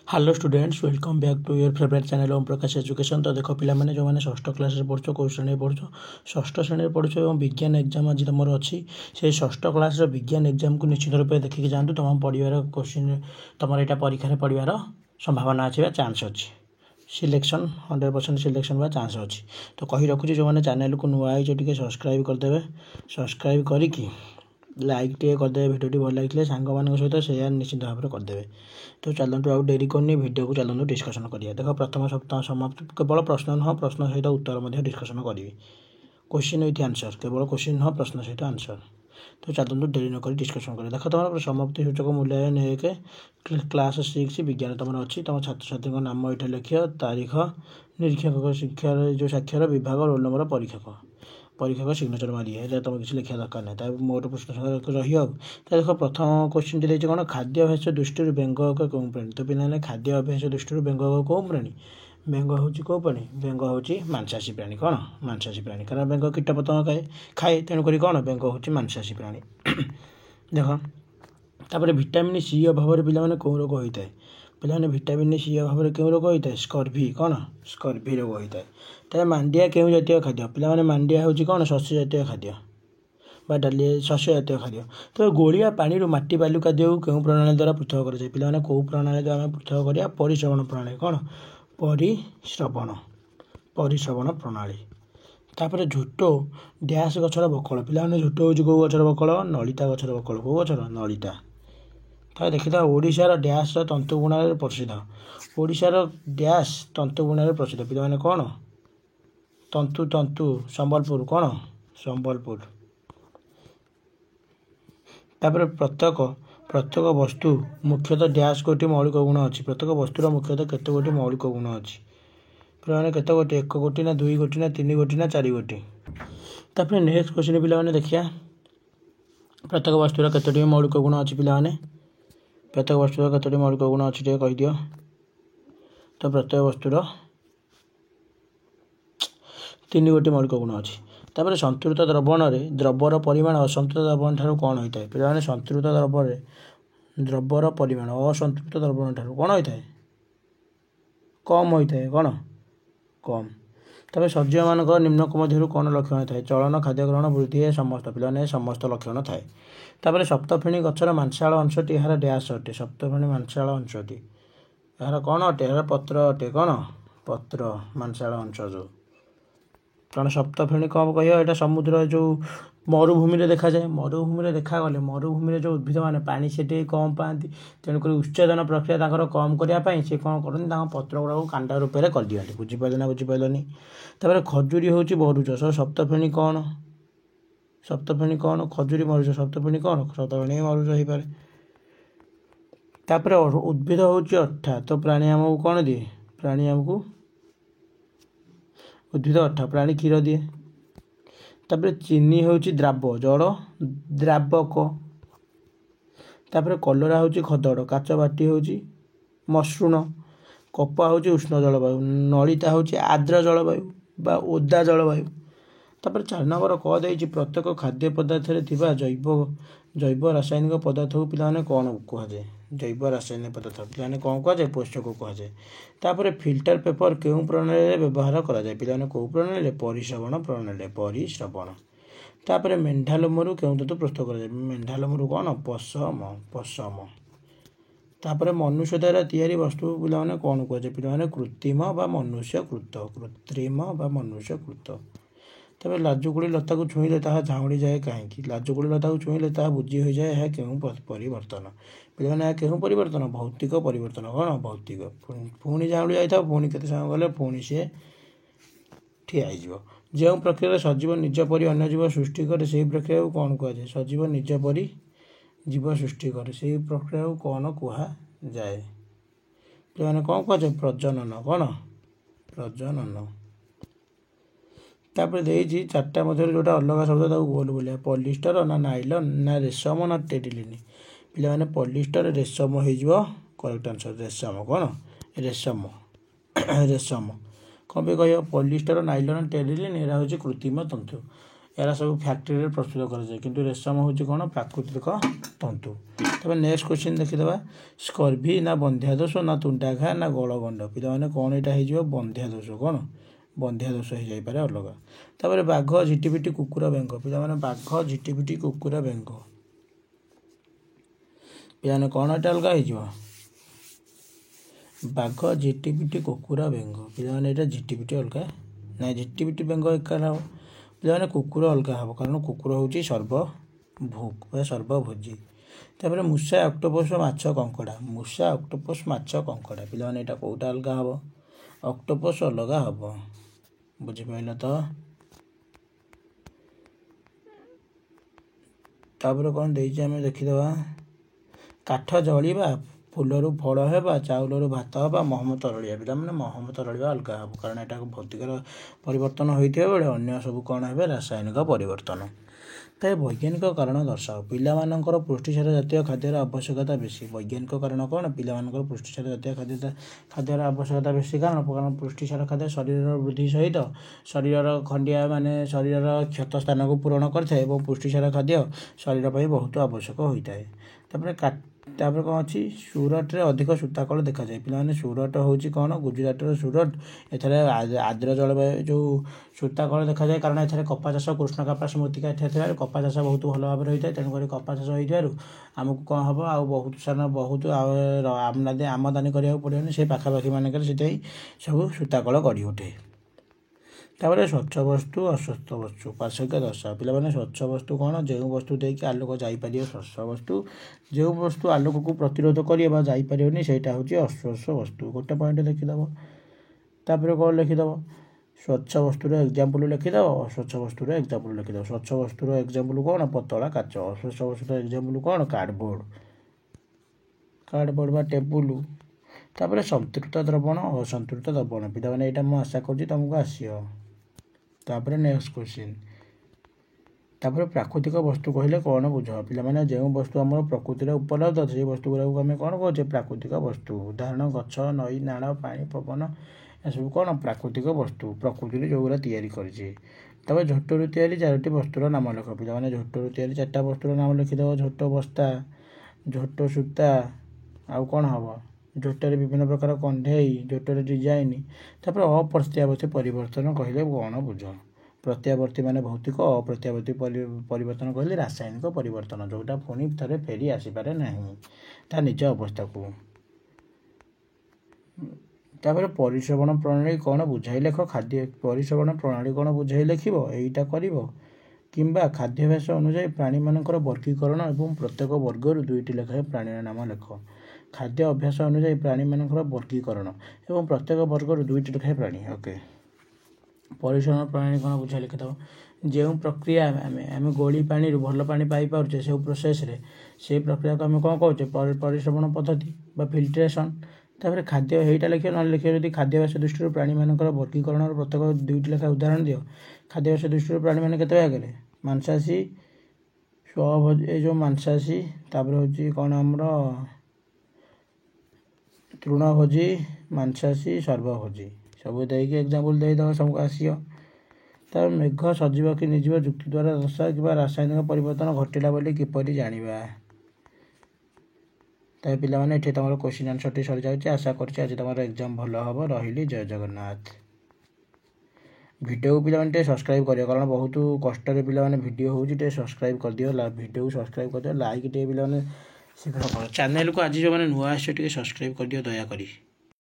Hello students, welcome back to your favourite channel Om Prakash education. तो देख पिलाने जो मैंने षष्ठ क्लास पढ़ुଛ कौ श्रेणी पढ़ुଛ षष्ठ श्रेणी पढ़ुଛ और विज्ञान एग्जाम आज तुम अच्छी से षष्ठ क्लास विज्ञान एग्जाम को निश्चित रूप देखिए जातु तुम पढ़ार क्वेश्चन तुम यहाँ परीक्षा पढ़ार संभावना अच्छी चान्स अच्छी सिलेक्शन 100% सिलेक्शन बा चान्स अच्छी। तो कही रखुच्छी जो मैंने चैनल को नुआ टे सब्सक्राइब करदे सब्सक्राइब करके लाइक टे करदे भिडियो भल लगे सांग मान सहित सेयार निश्चित भाव में करदे। तो चलतु आउ डेरी करनी भिडियो को चलतु डिस्कसन करिया। देख प्रथम सप्ताह समाप्त केवल प्रश्न नुह प्रश्न सहित उत्तर डिस्कसन करी क्वेश्चन विथ आंसर केवल क्वेश्चन नुह प्रश्न सहित आंसर। तो चलतु डेरी नक डिस्कसन करिए। देख तुम समाप्ति सूचक मूल्यांकन एक क्लास 6 विज्ञान तुम अच्छी तुम छात्र छात्री नाम ये लिख तारीख निरीक्षक शिक्षार जो साक्षर विभाग रोल नंबर परीक्षक सिग्नेचर मारिए तुम किसी लिखा दरकार नहीं मोर प्रश्न रही। देख प्रथम क्वेश्चन टी कौन खाद्याभ्यास दृष्टि व्यंगक कौ प्राणी। तो पे खाद्याभ्यास दृष्टि व्यंगक कौ प्राणी व्यंग हूँ कौ प्राणी व्यंग हूँ मांसाशी प्राणी कौन मांसाशी प्राणी कारण व्यंग कीट पतंग खाए तेणुक कौन व्यंग हूँ मांसाशी प्राणी। देख तापर विटामिन सी अभाव पे कौ रोग होता है पे विटामिन सी अभाव क्यों रोग होता है स्कर्वी कौन स्कर्वी रोग होता है। तेज मांडिया क्यों जातीय खाद्य पे मांडिया हूँ कौन शस्य जातीय खाद्य बा डाली शस्य जातीय खाद्य। तो गोलिया पानी माटी बालु खाद्य को क्यों प्रणाली द्वारा पृथक कराए पे कौ प्रणाली द्वारा पृथक करा परिश्रवण प्रणाली कौन परिश्रवण प्रणाली। तापर झोटो डैश गछर बकल पे झोटो हूँ कौ गछर बकल नलिता गछर बकल कौ गछर नलिता। तो देखी ओडिशार डैश तंतुबुणारे प्रसिद्ध ओडिशार डैश तंतुबुणारे प्रसिद्ध पे कौन तंतु तंतु संबलपुर कौन संबलपुर। तापर प्रत्येक वस्तु मुख्यतः डैश गोटी मौलिक गुण अच्छी प्रत्येक वस्तुर मुख्यतः केते गोटी मौलिक गुण अच्छी पे केते गोटी एक गोटी ना दुई गोटी ना तीन गोटी ना चार गोटी। तापर नेक्स्ट क्वेश्चन पे देखिए प्रत्येक वस्तुर केतोटी मौलिक गुण अच्छी पे प्रत्येक वस्तुर केतोटी मौलिक गुण अच्छी टे कहीदि। तो प्रत्येक वस्तुर 3 गोटी मौलिक गुण अच्छी। तापर संतुलित द्रवण में द्रव्यर परिमाण असंतुलित द्रवण ठारू कौन होता है पे संतुलित द्रव्यर परिमाण असंतुलित द्रवण ठारू कौन होता है कम होता है कौन कम। तापर सजीव मानक निम्नक मध्य कौन लक्षण थाए चलन खाद्य ग्रहण वृद्धि समस्त पे समस्त लक्षण थाए। तापर सप्तफेणी गछर मांसाल अंशटी यार डैश अटे सप्तफेणी मांसाल अंशटी यार कौन अटे यार पत्र अटे कौन पत्र मांसाल अंश जो कारण सप्तफेणी कौन कह यहाँ समुद्र जो मरुभूमि देखा जाए मरुभूमि देखागले मरुभूमि जो उद्भिद मैंने पानी से कम पाती तेणुक उच्चेदन प्रक्रिया कम करने से कौन करते पत्र गुड़ाक कांडा रूप में कर दिखाते बुझीपारे ना बुझीपारे। तापर खजुरी हूँ मरुच सप्तफेणी कौन खजुरी मरुच सप्तफेणी कौन सप्तफेणी मरुच हो पारे। तापर उद्भिद हूँ अट्ठा तो प्राणी आमको कौन दिए प्राणी आमको उद्भिद अट्ठा प्राणी क्षीर दिए। तापर चीनी हूँ द्राव जड़ द्रावक। तापर कलरा हूँ खदड़ काच बाटी हूँ मसृण कपा हूँ उष्ण जलवायु नलिता हूँ आर्द्र जलवायु बा ओदा जलवायु। तापर 4 नंबर क देछि प्रत्येक खाद्य पदार्थ जैव रासायनिक पदार्थ को पे कौन कहुए जैव रासायनिक पदार्थ पे कौन कहुए पोषक कहुए। तापर फिल्टर पेपर क्यों प्रणाली व्यवहार कराए पे कौ प्रणाली परिश्रवण प्रणाली परिश्रवण। तापर मेढालोमरू क्यों तत्व प्रस्तुत कराए मेढालोमरू कौन पशम। तापर मनुष्य द्वारा तैयारी वस्तु पे कौन कहुए पे कृत्रिम बा मनुष्यकृत कृत्रिम बा मनुष्यकृत। तब लाजुकुड़ी लता को छुईले ताहा झाउड़ी जाए कहीं लाजुकुड़ी लता को छुईले ताहा बुझी हो जाए यह क्यों परिवर्तन पे क्यों परिवर्तन भौतिक परिवर्तन कौन भौतिक पुणी झाउड़ी जाए पुणी केते समय गले पुणी सी ठिया हो जो प्रक्रिया सजीव निज परी अन्य जीव सृष्टि करे से प्रक्रिया को कौन कहुए सजीव निज परी जीव सृष्टि करे से प्रक्रिया को कौन कहुए पे कौन कहुए प्रजनन कौन प्रजनन। तापर देछि 4टा मध्य जोटा अलग शब्द गोल बोलिया पॉलिस्टर ना नाइलन ना रेशम ना टेरिलिन पे पॉलिस्टर रेशम हो करेक्ट आंसर रेशम कौन रेशम रेशम कौन पे कह पॉलिस्टर नाइलन टेरिलिन एरा हूँ कृत्रिम तंतु एरा सब फैक्ट्री प्रस्तुत कराए कि रेशम हूँ कौन प्राकृतिक तंतु। तब नेक्स्ट क्वेश्चन देखीदे स्कर्वी ना बंध्या दोष ना तुंटा घा ना गलगंड पे कौन यहाँ बंध्या दोष कौन बंध्या दोष हो जापे अलग। तापर बाघ झिटिपिटी कुकुर बेंग पे बाघ झिटिपिटी कुकुर बेंग पे कौन यहाँ अलग हो बाघ झिटिपिटी कुकुर बेंग पे यहाँ झिटिपिटी अलग ना झिटिपिटी बेंग एका हम पे कुकुर अलग हम कारण कुकुर हूँ सर्वभूक सर्वभोजी। तापर मूषा ऑक्टोपस माछ कंकड़ा मूषा ऑक्टोपस माछ कंकड़ा पे यहाँ कौटा अलग हम ऑक्टोपस अलग हम बुझिपाल तो। तापर कौन देमें देखीदे काठ जलिबा फूलरू फल होगा चाउलू भात होगा महम तरलिया पे महम तरलिया अलग हम कारण यहाँ भौतिक परिवर्तन होता बेले अन्य सब कौन है रासायनिक परिवर्तन। तो वैज्ञानिक कारण दर्शाओ पिलामानंकर पुष्टिसार जातीय खाद्यर आवश्यकता बेसी वैज्ञानिक कारण कौन पिलामानंकर पुष्टिसार जातीय खाद्यर आवश्यकता बेसी कारण पुष्टिसार खाद्य शरीर वृद्धि सहित शरीर खंडिया माने शरीर क्षत स्थान को पूरण करता है पुष्टिसार खाद्य शरीर पर बहुत आवश्यक होता है। तापर कौन अच्छी सूरट रे अधिक सूताकल देखा जाए पे सूरट हूँ कौन गुजरात सूरट एथर आर्द्र जलवायु जो सूताकल देखा जाए कारण एथर कपा चाष कृष्ण कपा स्मृतिका एथर कपा चाष बहुत भल भाव होता है तेणुक कपा चाष होमको कौन हम आ बहुत सारा बहुत आमदानी कराया पड़े से पाखापाखि मानक से सब सूताकल गढ़ी उठे। तापर स्वच्छ वस्तु अस्वस्थ वस्तु पार्थक्य दर्शाओ पे स्वच्छ वस्तु कौन जो वस्तु देकी आलोक जापर स्वच्छ वस्तु जो वस्तु आलोक को प्रतिरोध करनी सेटा हूँ अस्वच्छ वस्तु गोटे पॉइंट देखीदेव। तापर कौन लिखिदेव स्वच्छ वस्तुर एग्जाम्पल लिखिदेव अस्वच्छ वस्तुर एग्जाम्पल लिखिदेव। स्वच्छ वस्तुर एग्जाम्पल कौन पतला काच अस्वच्छ वस्तुर एग्जाम्पल कौन कार्डबोर्ड बा टेबुल। तापर संतृप्त द्रवण असंतृप्त द्रवण पिताने यहाँ मुझे आशा करुँच तुमको आसियो। तापर नेक्स्ट क्वेश्चन तापर प्राकृतिक वस्तु कहले कौन बुझ पे जो वस्तु आम प्रकृति उपलब्ध से वस्तु गुरा आम कौन कहे प्राकृतिक वस्तु उदाहरण गछ नई नाल पानी पवन सब कौन प्राकृतिक वस्तु प्रकृति जो गुरा तैयारी करें। तब झोटरू तैयारी 4टी वस्तुर नाम लिख पे झोटरू तैयारी 4टा वस्तुर नाम लिखिदेव झोट बस्ता झोट सूता आउ कौन हम झोटर विभिन्न प्रकार कंधे झोटर डिजाइन। तापर अप्रत्यावर्ती परिवर्तन कहले कौन बुझ प्रत्यावर्ती माने भौतिक अप्रत्यावर्ती परिवर्तन कहले रासायनिक परिवर्तन जोटा पुणी थे फेरी आसीपे ना ता निज अवस्था को। तापर परिश्रवण प्रणाली कौन बुझाई लेख खाद्य परिश्रवण प्रणाली कौन बुझाई लिख यहीटा कर किंबा खाद्याभ्यास अनुसार प्राणी मानकर वर्गीकरण और प्रत्येक वर्गर 2टी लेखाएं प्राणी नाम लेख खाद्य अभ्यास अनुसार प्राणी मानकर वर्गीकरण और प्रत्येक वर्गर 2टी लेखाएं प्राणी। ओके परिश्रवण प्रणाली कौन बुझा लिखिदेव जो प्रक्रिया आम गोली पानी भल पानी पाई पारे से प्रोसेस रे से प्रक्रिया को आम कौन कहे परिश्रवण पद्धति बा फिल्ट्रेशन। तापर खाद्य यहीटा लिख ना लिख जब खाद्याभ्यास दृष्टि प्राणी मानकर वर्गीकरण और प्रत्येक 2टी लेखा उदाहरण दियो खाद्याभ्यास दृष्टि प्राणी मैंने केते भाग मांसाशी स्वभोजी जो मांसाशी तापर हूँ कौन आमर तृणभोजी मांसाशी सर्वभोजी सब देकी एग्जाम्पल देदेव सबको आसियो। तब मेघ सजीव कि निर्जीव जुक्ति द्वारा दशा कि रासायनिक परिवर्तन घटिला बोली किपरि जानिबा। तब पिलामाने एठी तमरो क्वेश्चन आंसर टी सरी जाउछि आशा करछि आज तमरो एग्जाम भल हबो रहिली जय जगन्नाथ। वीडियो को पिलामाने सब्सक्राइब करियो कारण बहुत कष्ट रे पिलामाने वीडियो होउछि टे सब्सक्राइब कर दियो वीडियो को सब्सक्राइब कर दियो लाइक टे पिलामाने शीघ्र करो चैनल को आज जो माने नुआ आछो टे सब्सक्राइब कर दियो दया करी।